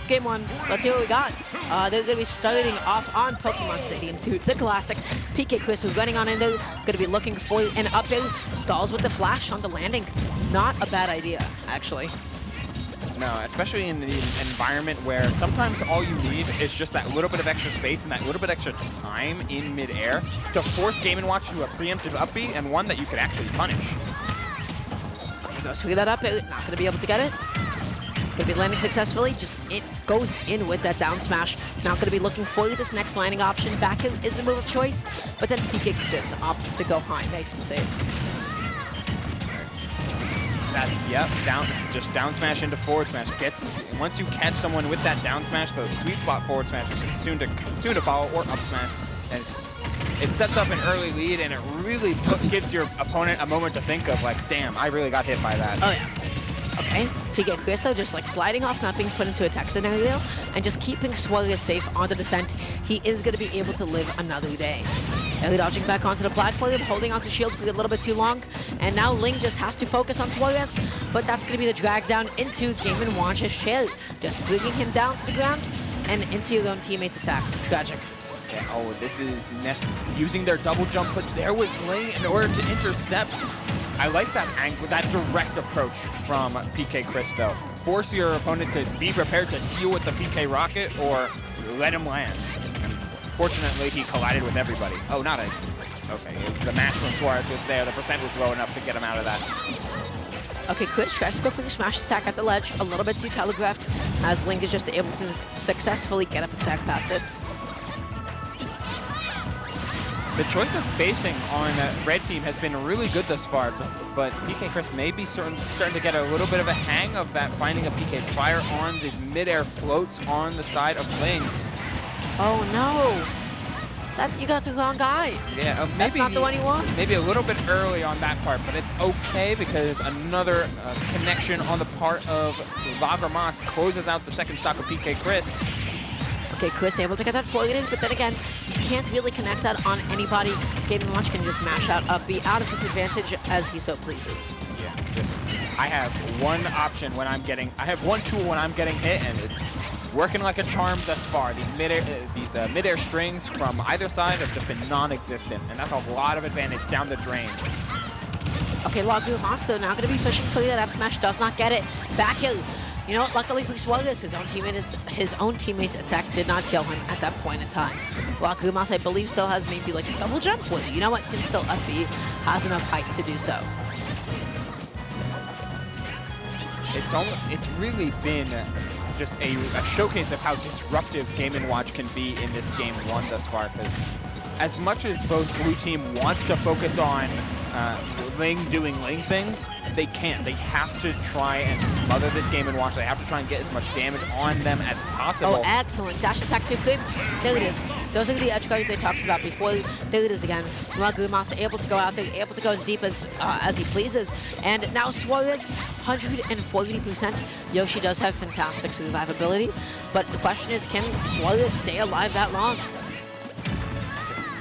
Game 1, let's see what we got. They're going to be starting off on Pokemon Stadium 2, the classic. PkChris who's running on in there, going to be looking for an up air, stalls with the flash on the landing. Not a bad idea, actually. No, especially in the environment where sometimes all you need is just that little bit of extra space and that little bit extra time in midair to force Game & Watch to a preemptive up B and one that you could actually punish. Goes through that up air, not going to be able to get it. Going to be landing successfully, just it goes in with that down smash. Now going to be looking for this next landing option. Back air is the move of choice, but then PkChris opts to go high, nice and safe. That's, yep, just down smash into forward smash. Once you catch someone with that down smash, the sweet spot forward smash is just soon to follow, or up smash. And it sets up an early lead, and it really gives your opponent a moment to think of, like, damn, I really got hit by that. Oh, yeah. Okay, PkChris though just like sliding off, not being put into a tech scenario, and just keeping Suarez safe on the descent. He is going to be able to live another day. Ellie dodging back onto the platform, holding onto shield for a little bit too long, and now Ling just has to focus on Suarez, but that's going to be the drag down into Game & Watch's shield, just bringing him down to the ground and into your own teammate's attack. Tragic. Okay, oh, this is using their double jump, but there was Ling in order to intercept. I like that angle, that direct approach from PkChris though. Force your opponent to be prepared to deal with the PK rocket or let him land. Fortunately, he collided with everybody. Oh, not a... Okay, the match when Suarez was there, the percent was low enough to get him out of that. Okay, Chris tries to go for the smash attack at the ledge, a little bit too telegraphed, as Ling is just able to successfully get up attack past it. The choice of spacing on Red Team has been really good thus far, but PkChris may be starting to get a little bit of a hang of that, finding a PK fire on these mid-air floats on the side of Ling. Oh no! You got the wrong guy. Yeah, maybe that's not the one you want. Maybe a little bit early on that part, but it's okay because another connection on the part of GRIMACE closes out the second stock of PkChris. Okay, Chris able to get that forwarded, but then again, you can't really connect that on anybody. Game & Watch can just mash out up, be out of disadvantage as he so pleases. Yeah, I have one option when I have one tool when I'm getting hit, and it's working like a charm thus far. These mid-air strings from either side have just been non-existent, and that's a lot of advantage down the drain. Okay, GRIMACE though now going to be fishing for that F smash, does not get it. Back hill. You know what, luckily for Suarez, his own teammate's attack did not kill him at that point in time. GRIMACE, I believe, still has maybe like a double jump. Well, you know what, can still up B, has enough height to do so. It's really been just a showcase of how disruptive Game & Watch can be in this Game 1 thus far, because as much as both blue team wants to focus on Ling doing Ling things, they can't. They have to try and smother this Game & Watch. They have to try and get as much damage on them as possible. Oh, excellent. Dash attack too good. There it is. Those are the edge guards they talked about before. There it is again. GRIMACE able to go out there, able to go as deep as he pleases. And now Suarez, 140%. Yoshi does have fantastic survivability, but the question is, can Suarez stay alive that long?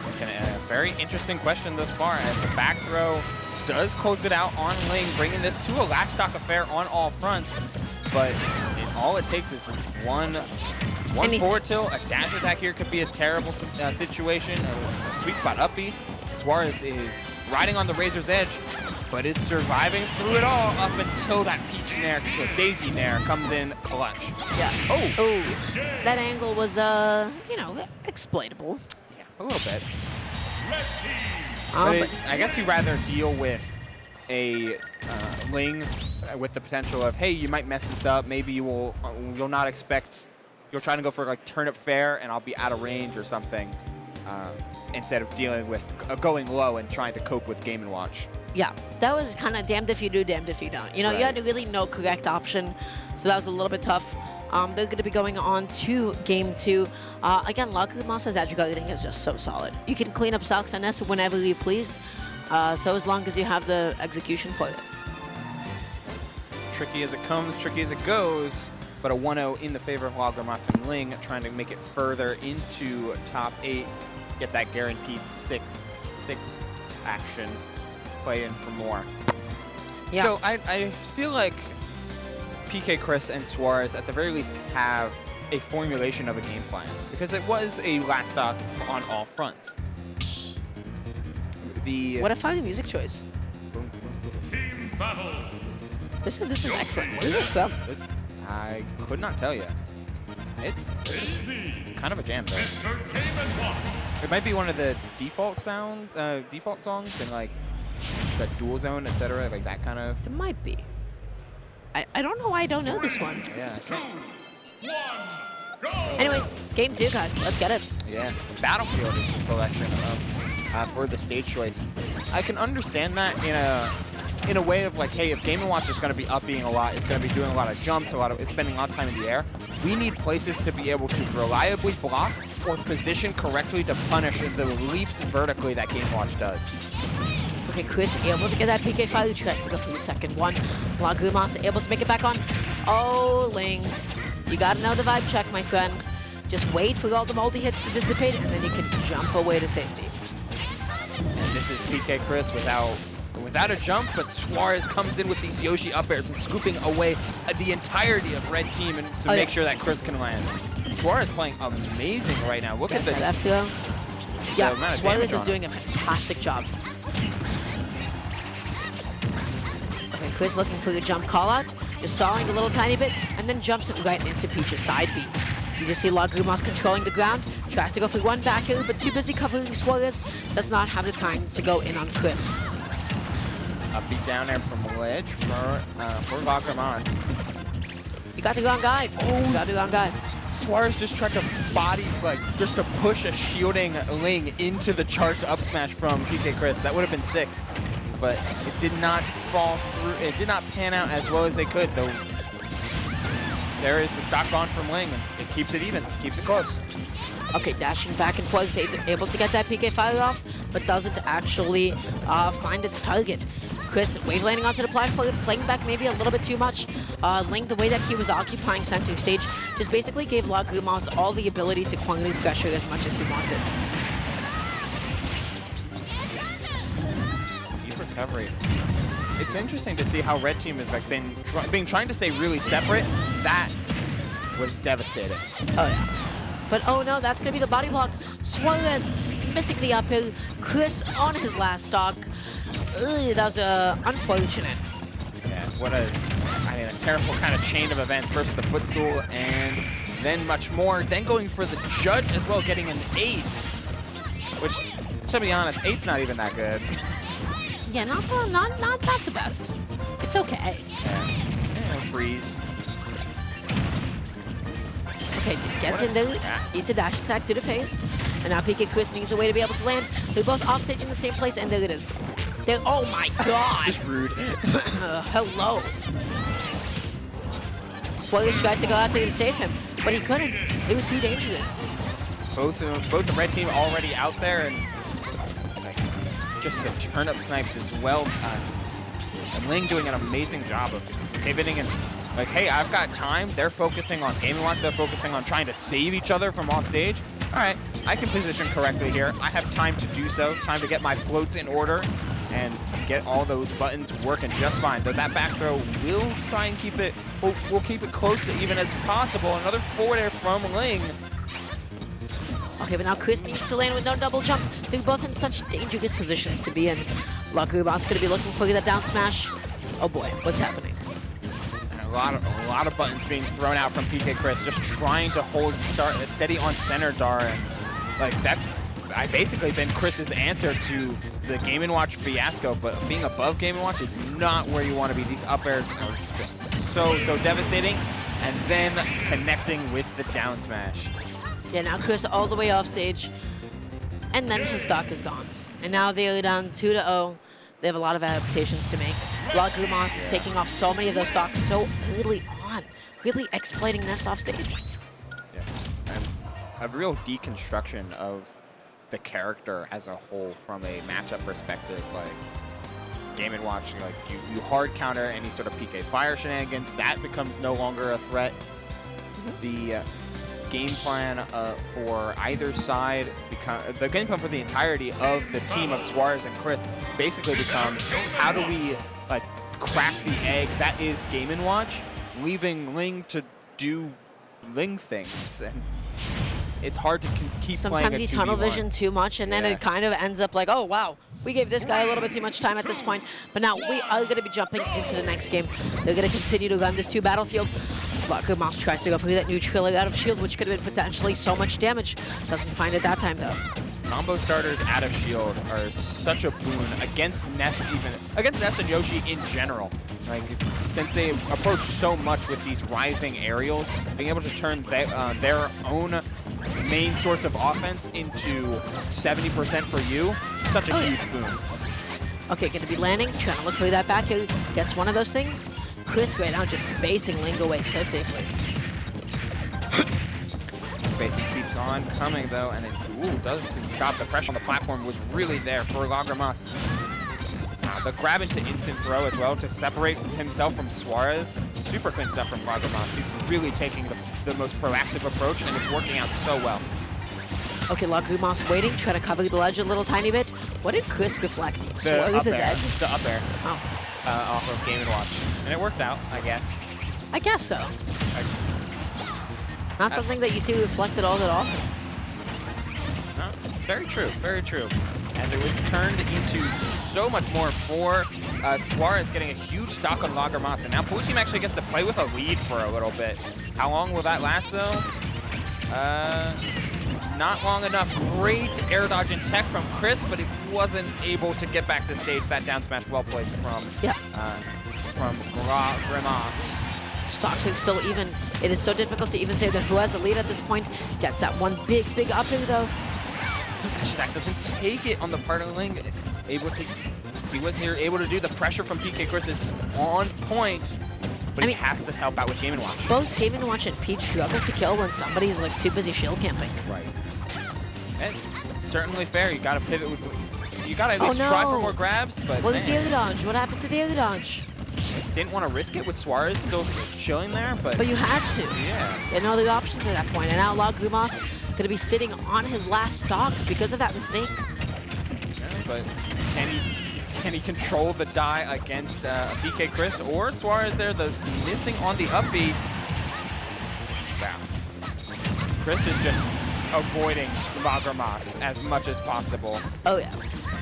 It's a very interesting question thus far, as a back throw does close it out on Ling, bringing this to a last stock affair on all fronts. But all it takes is one forward tilt. A dash attack here could be a terrible situation. A sweet spot up B. Suarez is riding on the razor's edge, but is surviving through it all up until that Peach Nair, the Daisy Nair, comes in clutch. Yeah. Oh, that angle was, you know, exploitable. Yeah, a little bit. But I guess you'd rather deal with a Ling with the potential of, hey, you might mess this up. Maybe you'll not expect, you'll try to go for like turnip fair and I'll be out of range or something, instead of dealing with going low and trying to cope with Game & Watch. Yeah, that was kind of damned if you do, damned if you don't. You know, you had really no correct option, so that was a little bit tough. They're going to be going on to Game 2. Again, GRIMACE's edge guarding is just so solid. You can clean up stocks on this whenever you please, so as long as you have the execution for it. Tricky as it comes, tricky as it goes, but a 1-0 in the favor of GRIMACE and Ling, trying to make it further into top 8, get that guaranteed 6 action, play in for more. Yeah. So I feel like PkChris and Suarez at the very least have a formulation of a game plan, because it was a lat stock on all fronts. What a fun music choice. This is excellent. Where is this from? I could not tell you. It's kind of a jam though. It might be one of the default songs in like the Dual Zone, etc. Like that kind of. It might be. I don't know why I don't know this one. Yeah. Anyways, game 2, guys. Let's get it. Yeah. Battlefield is the selection for the stage choice. I can understand that in a way of like, hey, if Game & Watch is going to be upping a lot, it's going to be doing a lot of jumps, it's spending a lot of time in the air. We need places to be able to reliably block or position correctly to punish the leaps vertically that Game & Watch does. Okay, Chris able to get that PK fire. Tries to go for the second one. While GRIMACE able to make it back on. Oh, Ling. You gotta know the vibe check, my friend. Just wait for all the multi-hits to dissipate, and then you can jump away to safety. And this is PkChris without a jump, but Suarez comes in with these Yoshi up airs and scooping away the entirety of red team and to make sure that Chris can land. Suarez playing amazing right now. Look at the left throw. Yeah, Suarez is doing a fantastic job. Okay, Chris looking for the jump call out, just stalling a little tiny bit, and then jumps right into Peach's side beat. You just see GRIMACE controlling the ground, tries to go for one back hill, but too busy covering Suarez, does not have the time to go in on Chris. A beat down there from Ledge for GRIMACE. You got the wrong guy. Oh, you got the wrong guy. Suarez just tried to just to push a shielding Ling into the charged up smash from PkChris. That would have been sick, but it did not fall through. It did not pan out as well as they could, though. There is the stock bond from Ling, and it keeps it even, keeps it close. Okay, dashing back and forth, able to get that PK fire off, but doesn't actually find its target. Chris wave landing onto the platform, playing back maybe a little bit too much. Ling, the way that he was occupying center stage, just basically gave GRIMACE all the ability to quantity pressure as much as he wanted. Deep recovery. It's interesting to see how red team has like been trying to stay really separate. That was devastating. Oh yeah. But oh no, that's gonna be the body block. Suarez missing the uphill. Chris on his last stock. That was unfortunate. Yeah, what a terrible kind of chain of events. First the footstool and then much more. Then going for the judge as well, getting an 8. Which, to be honest, 8's not even that good. Yeah, not the best. It's okay. Yeah, freeze. Okay, gets in there, eats a dash attack to the face, and now PkChris needs a way to be able to land. They're both off stage in the same place, and there it is. Oh my god! Just rude. Hello. Suarez tried to go out there to save him, but he couldn't. It was too dangerous. Both the red team already out there, and just the turn-up snipes as well. And Ling doing an amazing job of pivoting and like, hey, I've got time. They're focusing on Game & Watch. They're focusing on trying to save each other from off stage. All right, I can position correctly here. I have time to do so. Time to get my floats in order and get all those buttons working just fine. Though that back throw will try and keep it, we'll keep it close to even as possible. Another forward air from Ling. Okay, but now Chris needs to land with no double jump. They're both in such dangerous positions to be in. GRIMACE going to be looking for that down smash. Oh boy, what's happening? And a lot of buttons being thrown out from PkChris, just trying to hold steady on center Dar. And like that's basically been Chris's answer to the Game & Watch fiasco. But being above Game & Watch is not where you want to be. These up airs are just so devastating. And then connecting with the down smash. Yeah, now Chris all the way off stage, and then his stock is gone. And now they're down 2-0. They have a lot of adaptations to make. GRIMACE taking off so many of those stocks so early on, really exploiting this off stage. Yeah, and a real deconstruction of the character as a whole from a matchup perspective. Like Game & Watch, like you hard counter any sort of PK fire shenanigans. That becomes no longer a threat. The game plan for either side, the game plan for the entirety of the team of Suarez and Chris basically becomes, how do we like crack the egg that is Game & Watch leaving Ling to do Ling things. And it's hard to keep playing a Sometimes you tunnel 2v1. vision too much, and then it kind of ends up like, oh, wow, we gave this guy a little bit too much time at this point. But now we are going to be jumping into the next game. They're going to continue to run this 2 battlefield. GRIMACE tries to go for that neutral out of shield, which could have been potentially so much damage. Doesn't find it that time, though. Combo starters out of shield are such a boon against Ness, against Ness and Yoshi in general. Like, since they approach so much with these rising aerials, being able to turn their own main source of offense into 70% for you, such a huge boon. Okay, going to be landing, trying to look for that back. Gets one of those things. Chris right now just spacing Ling away so safely. Spacing keeps on coming though, and it doesn't stop. The pressure on the platform was really there for GRIMACE. The grab into instant throw as well to separate himself from Suarez. Super clean stuff from GRIMACE. He's really taking the most proactive approach, and it's working out so well. Okay, GRIMACE waiting, trying to cover the ledge a little tiny bit. What did Chris reflect? Suarez's edge? The up air. Oh. Off of Game & Watch. And it worked out, I guess. I guess so. Not something that you see reflected all that often. No, very true, very true. As it was turned into so much more for Suarez getting a huge stock on GRIMACE. And now Blue Team actually gets to play with a lead for a little bit. How long will that last, though? Not long enough. Great air dodge and tech from Chris, but he wasn't able to get back to stage. That down smash well placed from GRIMACE. Stocks are still even. It is so difficult to even say that who has the lead at this point. Gets that one big up air though. That doesn't take it on the part of Ling. Able to see what they're able to do. The pressure from PkChris is on point. But he has to help out with Game & Watch. Both Game & Watch and Peach struggle to kill when somebody's like too busy shield camping. Right. And certainly fair. You gotta pivot with. You gotta at least try for more grabs. But what was the other dodge? What happened to the other dodge? Didn't want to risk it with Suarez still chilling there, but you had to. Yeah. You had no other options at that point. And now GRIMACE gonna be sitting on his last stock because of that mistake. Yeah, but can he control the die against PkChris or Suarez there? The missing on the up B. Wow. Chris is just avoiding GRIMACE as much as possible. Oh yeah.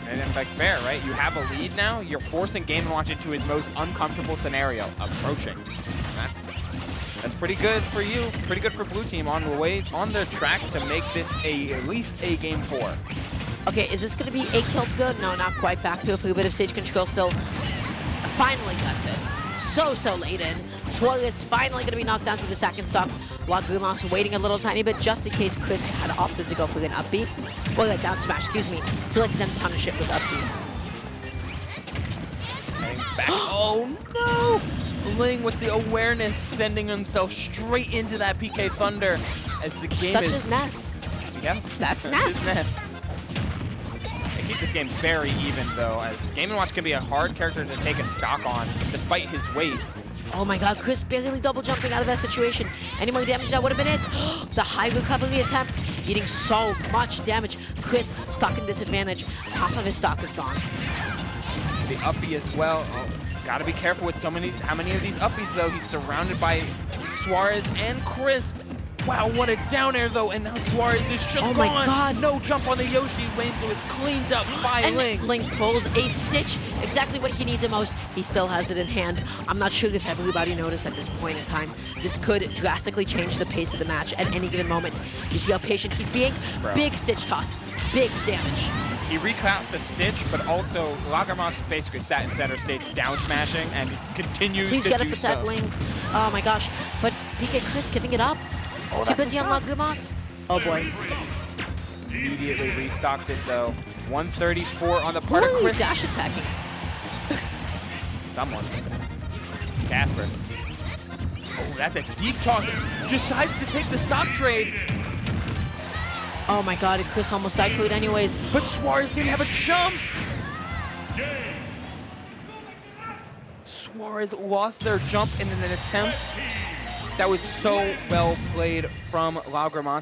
And in fact, fair, right? You have a lead now. You're forcing Game & Watch into his most uncomfortable scenario, approaching. That's pretty good for you. Pretty good for Blue Team on their track to make this at least a game 4. Okay, is this going to be a kill to go? No, not quite. Back to a bit of stage control still. Finally gets it. So late in. Suarez finally going to be knocked down to the second stock, while GRIMACE waiting a little tiny bit just in case Chris had opted to go for an up B. Well, like down smash, excuse me, to let them punish it with up B. Heading back. Oh no! Ling with the awareness, sending himself straight into that PK Thunder as the game Such as Ness. Yeah, that's Ness. It keeps this game very even though, as Game & Watch can be a hard character to take a stock on, despite his weight. Oh my god, Chris barely double jumping out of that situation. Any more damage, that would have been it. The high recovery attempt, eating so much damage. Chris stock in disadvantage. Half of his stock is gone. The uppie as well. Oh, gotta be careful with how many of these uppies though. He's surrounded by Suarez and Chris. Wow, what a down air though, and now Suarez is just gone. Oh my god. No jump on the Yoshi lane, so it's cleaned up by and Ling. Ling pulls a stitch, exactly what he needs the most. He still has it in hand. I'm not sure if everybody noticed at this point in time. This could drastically change the pace of the match at any given moment. You see how patient he's being? Bro. Big stitch toss, big damage. He reclapped the stitch, but also GRIMACE basically sat in center stage down smashing and continues Please to get do up with that so. Ling. Oh my gosh, but PkChris giving it up. Oh, too busy on GRIMACE. Oh boy. Immediately restocks it though. 134 on the part of Chris. Dash attacking. Someone. Casper. Oh, that's a deep toss. Decides to take the stock trade. Oh my god, and Chris almost died for it anyways. But Suarez didn't have a jump. Suarez lost their jump in an attempt. That was so well played from GRIMACE